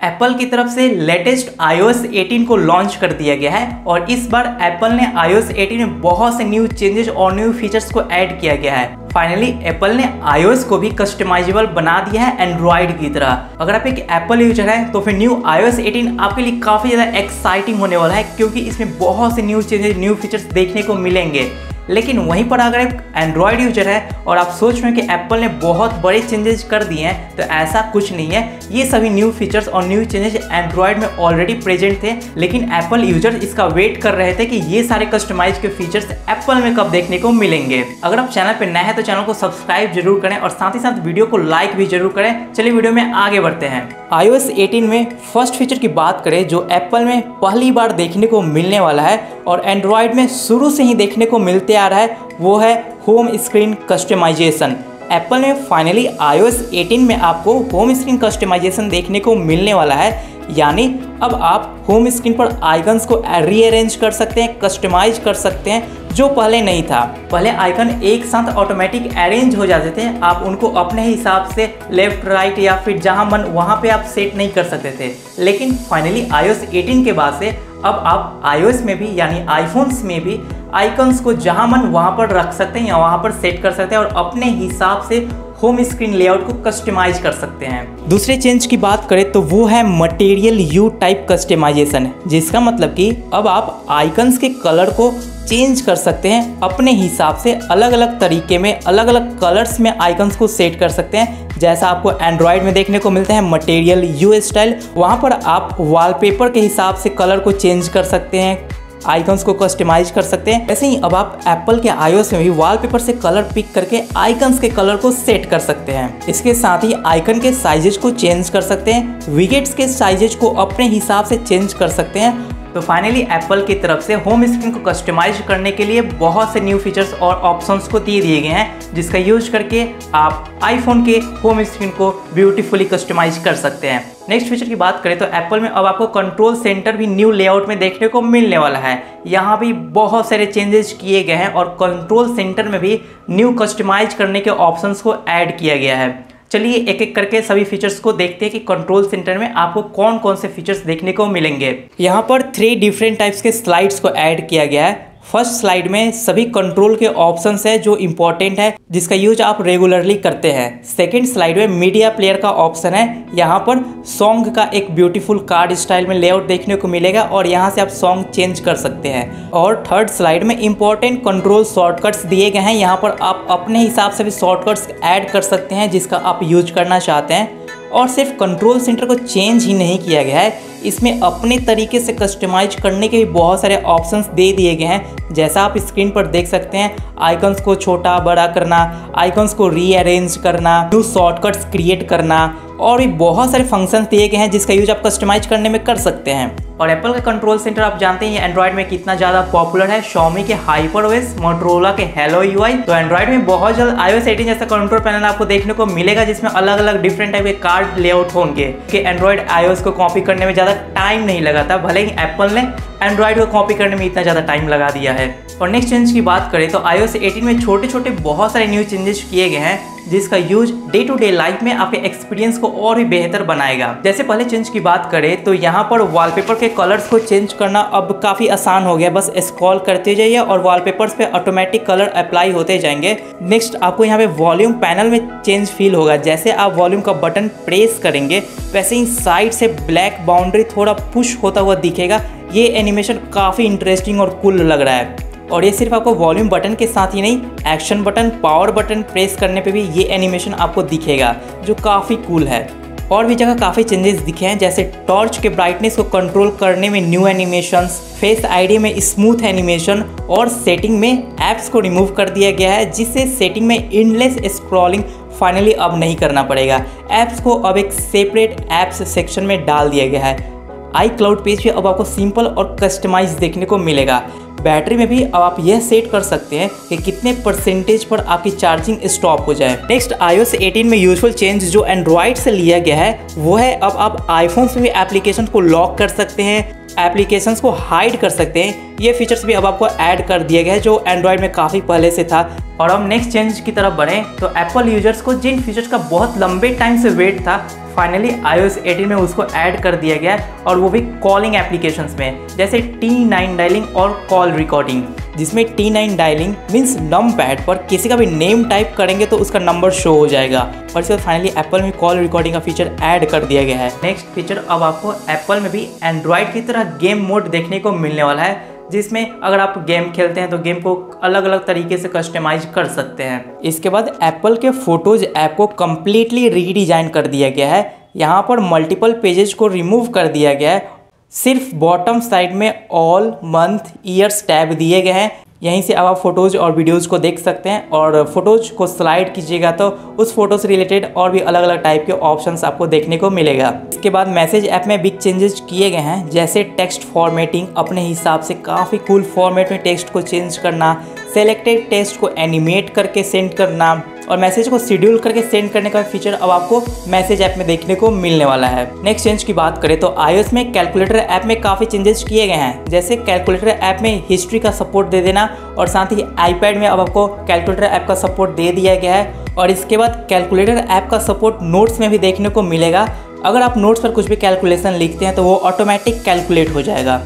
Apple की तरफ से लेटेस्ट iOS 18 को लॉन्च कर दिया गया है और इस बार एप्पल ने iOS 18 में बहुत से न्यू चेंजेस और न्यू फीचर्स को ऐड किया गया है। फाइनली एप्पल ने iOS को भी कस्टमाइजेबल बना दिया है एंड्रॉइड की तरह। अगर आप एक एप्पल यूजर हैं तो फिर न्यू iOS 18 आपके लिए काफ़ी ज़्यादा एक्साइटिंग होने वाला है, क्योंकि इसमें बहुत से न्यू चेंजेस न्यू फीचर्स देखने को मिलेंगे। लेकिन वहीं पर अगर एक एंड्रॉयड यूजर है और आप सोच रहे हैं कि एप्पल ने बहुत बड़े चेंजेस कर दिए हैं, तो ऐसा कुछ नहीं है। ये सभी न्यू फीचर्स और न्यू चेंजेस एंड्रॉयड में ऑलरेडी प्रेजेंट थे, लेकिन एप्पल यूजर इसका वेट कर रहे थे कि ये सारे कस्टमाइज के फीचर्स एप्पल में कब देखने को मिलेंगे। अगर आप चैनल पर नए हैं तो चैनल को सब्सक्राइब जरूर करें और साथ ही साथ वीडियो को लाइक भी जरूर करें। चलिए वीडियो में आगे बढ़ते हैं। iOS 18 में फर्स्ट फीचर की बात करें जो एप्पल में पहली बार देखने को मिलने वाला है और एंड्रॉयड में शुरू से ही देखने को मिलते आ रहा है, वो है होम स्क्रीन कस्टमाइजेशन। एप्पल ने फाइनली iOS 18 में आपको होम स्क्रीन कस्टमाइजेशन देखने को मिलने वाला है, यानी अब आप होम स्क्रीन पर आइकन्स को रीअरेंज कर सकते हैं, कस्टमाइज कर सकते हैं, जो पहले नहीं था। पहले आइकन एक साथ ऑटोमेटिक अरेंज हो जाते थे, आप उनको अपने हिसाब से लेफ्ट राइट या फिर जहां मन वहां पे आप सेट नहीं कर सकते थे। लेकिन फाइनली iOS 18 के बाद से अब आप iOS में भी यानी आईफोन्स में भी आइकन्स को जहां मन वहां पर रख सकते हैं या वहां पर सेट कर सकते हैं और अपने हिसाब से होम स्क्रीन लेआउट को कस्टमाइज कर सकते हैं। दूसरे चेंज की बात करें तो वो है मटेरियल यू टाइप कस्टमाइजेशन, जिसका मतलब कि अब आप आइकन्स के कलर को चेंज कर सकते हैं अपने हिसाब से, अलग अलग तरीके में अलग अलग कलर्स में आइकन्स को सेट कर सकते हैं। जैसा आपको एंड्रॉयड में देखने को मिलता है मटेरियल यू स्टाइल, वहाँ पर आप वॉलपेपर के हिसाब से कलर को चेंज कर सकते हैं, आइकन्स को कस्टमाइज कर सकते हैं। ऐसे ही अब आप एप्पल के iOS में भी वॉलपेपर से कलर पिक करके आइकन्स के कलर को सेट कर सकते हैं। इसके साथ ही आइकन के साइजेज को चेंज कर सकते हैं, विजेट्स के साइजेज को अपने हिसाब से चेंज कर सकते हैं। तो फाइनली एप्पल की तरफ से होम स्क्रीन को कस्टमाइज करने के लिए बहुत से न्यू फीचर्स और ऑप्शंस को दे दिए गए हैं, जिसका यूज करके आप आईफोन के होम स्क्रीन को ब्यूटीफुली कस्टमाइज कर सकते हैं। नेक्स्ट फीचर की बात करें तो एप्पल में अब आपको कंट्रोल सेंटर भी न्यू लेआउट में देखने को मिलने वाला है। यहाँ भी बहुत सारे चेंजेस किए गए हैं और कंट्रोल सेंटर में भी न्यू कस्टमाइज करने के ऑप्शंस को ऐड किया गया है। चलिए एक एक करके सभी फीचर्स को देखते हैं कि कंट्रोल सेंटर में आपको कौन कौन से फीचर्स देखने को मिलेंगे। यहाँ पर 3 डिफरेंट टाइप्स के स्लाइड्स को ऐड किया गया है। फर्स्ट स्लाइड में सभी कंट्रोल के ऑप्शंस है जो इंपॉर्टेंट है, जिसका यूज आप रेगुलरली करते हैं। सेकंड स्लाइड में मीडिया प्लेयर का ऑप्शन है, यहाँ पर सॉन्ग का एक ब्यूटीफुल कार्ड स्टाइल में लेआउट देखने को मिलेगा और यहाँ से आप सॉन्ग चेंज कर सकते हैं। और थर्ड स्लाइड में इंपॉर्टेंट कंट्रोल शॉर्टकट्स दिए गए हैं, यहाँ पर आप अपने हिसाब से भी शॉर्टकट्स ऐड कर सकते हैं जिसका आप यूज करना चाहते हैं। और सिर्फ कंट्रोल सेंटर को चेंज ही नहीं किया गया है, इसमें अपने तरीके से कस्टमाइज करने के भी बहुत सारे ऑप्शंस दे दिए गए हैं। जैसा आप स्क्रीन पर देख सकते हैं, आइकन्स को छोटा बड़ा करना, आइकन्स को रीअरेंज करना, न्यू शॉर्टकट्स क्रिएट करना और भी बहुत सारे फंक्शंस दिए गए हैं जिसका यूज आप कस्टमाइज करने में कर सकते हैं। और एप्पल का कंट्रोल सेंटर आप जानते हैं एंड्रॉयड में कितना ज़्यादा पॉपुलर है। Xiaomi के HyperOS, मोटोरोला के Hello UI, तो एंड्रॉयड में बहुत जल्द iOS 18 जैसा कंट्रोल पैनल आपको देखने को मिलेगा जिसमें अलग अलग डिफरेंट टाइप के कार्ड लेआउट होंगे कि एंड्रॉयड iOS को कॉपी करने में ज़्यादा टाइम नहीं लगा था, भले ही एप्पल ने एंड्रॉयड को कॉपी करने में इतना ज़्यादा टाइम लगा दिया है। और नेक्स्ट चेंज की बात करें तो iOS 18 में छोटे छोटे बहुत सारे न्यू चेंजेस किए गए हैं जिसका use day to day life में आपके एक्सपीरियंस को और भी बेहतर बनाएगा। जैसे पहले चेंज की बात करें तो यहाँ पर वॉलपेपर के कलर्स को चेंज करना अब काफ़ी आसान हो गया, बस स्क्रॉल करते जाइए और वॉलपेपर्स पे ऑटोमेटिक कलर अप्लाई होते जाएंगे। नेक्स्ट आपको यहाँ पे वॉल्यूम पैनल में चेंज फील होगा, जैसे आप वॉल्यूम का बटन प्रेस करेंगे वैसे ही साइड से ब्लैक बाउंड्री थोड़ा पुश होता हुआ दिखेगा। ये एनिमेशन काफ़ी इंटरेस्टिंग और कूल लग रहा है। और ये सिर्फ आपको वॉल्यूम बटन के साथ ही नहीं, action button, power button press करने पे भी ये एनिमेशन आपको दिखेगा, जो काफ़ी कूल है। और भी जगह काफ़ी चेंजेस दिखे हैं, जैसे टॉर्च के ब्राइटनेस को कंट्रोल करने में न्यू एनिमेशंस, फेस आईडी में स्मूथ एनिमेशन और सेटिंग में ऐप्स को रिमूव कर दिया गया है, जिससे सेटिंग में एंडलेस स्क्रॉलिंग फाइनली अब नहीं करना पड़ेगा। ऐप्स को अब एक सेपरेट ऐप्स सेक्शन में डाल दिया गया है। iCloud पेज पे अब आपको सिंपल और कस्टमाइज देखने को मिलेगा। बैटरी में भी अब आप यह सेट कर सकते हैं कि कितने परसेंटेज पर आपकी चार्जिंग स्टॉप हो जाए। नेक्स्ट iOS 18 में यूजुअल चेंज जो एंड्रॉयड से लिया गया है वो है अब आप आईफोन में भी एप्लीकेशन को लॉक कर सकते हैं, एप्लीकेशंस को हाइड कर सकते हैं। ये फीचर्स भी अब आपको ऐड कर दिया गया है जो एंड्रॉयड में काफ़ी पहले से था। और हम नेक्स्ट चेंज की तरफ बढ़ें तो एप्पल यूजर्स को जिन फीचर्स का बहुत लंबे टाइम से वेट था, फाइनली iOS 18 में उसको ऐड कर दिया गया है, और वो भी कॉलिंग एप्लीकेशंस में, जैसे T9 डायलिंग और कॉल रिकॉर्डिंग। जिसमें T9 डायलिंग मीन्स नम पैड पर किसी का भी नेम टाइप करेंगे तो उसका नंबर शो हो जाएगा। और इसके बाद फाइनली एप्पल में कॉल रिकॉर्डिंग का फीचर ऐड कर दिया गया है। नेक्स्ट फीचर अब आपको एप्पल में भी एंड्रॉयड की तरह गेम मोड देखने को मिलने वाला है, जिसमें अगर आप गेम खेलते हैं तो गेम को अलग अलग तरीके से कस्टमाइज कर सकते हैं। इसके बाद एप्पल के फोटोज ऐप को कम्प्लीटली रीडिजाइन कर दिया गया है। यहाँ पर मल्टीपल पेजेस को रिमूव कर दिया गया है, सिर्फ बॉटम साइड में ऑल मंथ ईयर्स टैब दिए गए हैं। यहीं से अब आप फोटोज़ और वीडियोज़ को देख सकते हैं, और फोटोज़ को स्लाइड कीजिएगा तो उस फोटो से रिलेटेड और भी अलग अलग टाइप के ऑप्शंस आपको देखने को मिलेगा। इसके बाद मैसेज ऐप में बिग चेंजेस किए गए हैं, जैसे टेक्स्ट फॉर्मेटिंग, अपने हिसाब से काफ़ी कूल फॉर्मेट में टेक्स्ट को चेंज करना, सेलेक्टेड टेक्स्ट को एनिमेट करके सेंड करना, और मैसेज को शेड्यूल करके सेंड करने का फीचर अब आपको मैसेज ऐप में देखने को मिलने वाला है। नेक्स्ट चेंज की बात करें तो iOS में कैलकुलेटर ऐप में काफ़ी चेंजेस किए गए हैं, जैसे कैलकुलेटर ऐप में हिस्ट्री का सपोर्ट दे देना, और साथ ही आईपैड में अब आपको कैलकुलेटर ऐप का सपोर्ट दे दिया गया है। और इसके बाद कैलकुलेटर ऐप का सपोर्ट नोट्स में भी देखने को मिलेगा। अगर आप नोट्स पर कुछ भी कैलकुलेशन लिखते हैं तो वो ऑटोमेटिक कैलकुलेट हो जाएगा।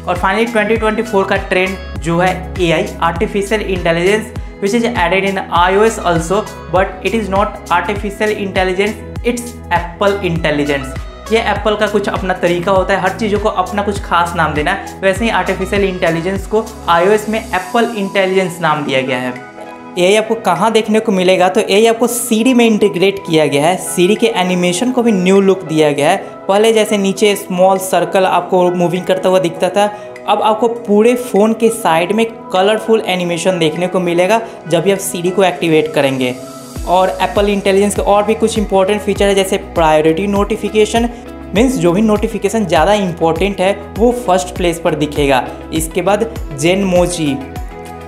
और फाइनली 2024 का ट्रेंड जो है AI, artificial intelligence, which is added in iOS also, but it is not artificial intelligence, it's Apple intelligence। ये एप्पल का कुछ अपना तरीका होता है हर चीज़ों को अपना कुछ खास नाम देना, वैसे ही आर्टिफिशियल इंटेलिजेंस को iOS में एप्पल इंटेलिजेंस नाम दिया गया है। AI आपको कहाँ देखने को मिलेगा तो AI आपको Siri में इंटीग्रेट किया गया है। Siri के एनिमेशन को भी न्यू लुक दिया गया है। पहले जैसे नीचे स्मॉल सर्कल आपको मूविंग करता हुआ दिखता था, अब आपको पूरे फ़ोन के साइड में कलरफुल एनिमेशन देखने को मिलेगा जब भी आप Siri को एक्टिवेट करेंगे। और एप्पल इंटेलिजेंस के और भी कुछ इंपॉर्टेंट फीचर है, जैसे प्रायोरिटी नोटिफिकेशन, मीन्स जो भी नोटिफिकेशन ज़्यादा इंपॉर्टेंट है वो फर्स्ट प्लेस पर दिखेगा। इसके बाद जेनमोजी,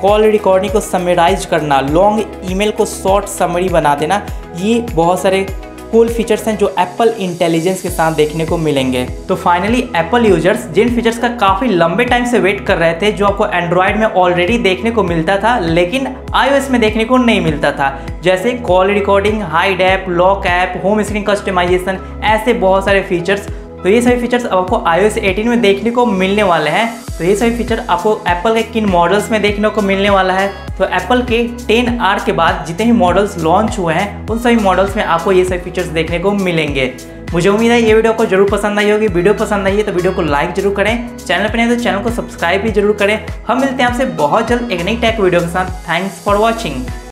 कॉल रिकॉर्डिंग को समराइज करना, लॉन्ग ईमेल को शॉर्ट समरी बना देना, ये बहुत सारे कूल फीचर्स हैं जो एप्पल इंटेलिजेंस के साथ देखने को मिलेंगे। तो फाइनली एप्पल यूजर्स जिन फीचर्स का काफ़ी लंबे टाइम से वेट कर रहे थे, जो आपको एंड्रॉयड में ऑलरेडी देखने को मिलता था लेकिन iOS में देखने को नहीं मिलता था, जैसे call recording, hide app, lock app, home screen customisation, ऐसे बहुत सारे फीचर्स, तो ये सभी फीचर्स अब आपको iOS 18 में देखने को मिलने वाले हैं। तो ये सभी फीचर आपको एप्पल के किन मॉडल्स में देखने को मिलने वाला है, तो एप्पल के 10R के बाद जितने भी मॉडल्स लॉन्च हुए हैं उन सभी मॉडल्स में आपको ये सभी फीचर्स देखने को मिलेंगे। मुझे उम्मीद है ये वीडियो आपको जरूर पसंद आई होगी। वीडियो पसंद आई है तो वीडियो को लाइक जरूर करें, चैनल पर नहीं तो चैनल को सब्सक्राइब भी जरूर करें। हम मिलते हैं आपसे बहुत जल्द एक नई टेक वीडियो के साथ। Thanks for watching.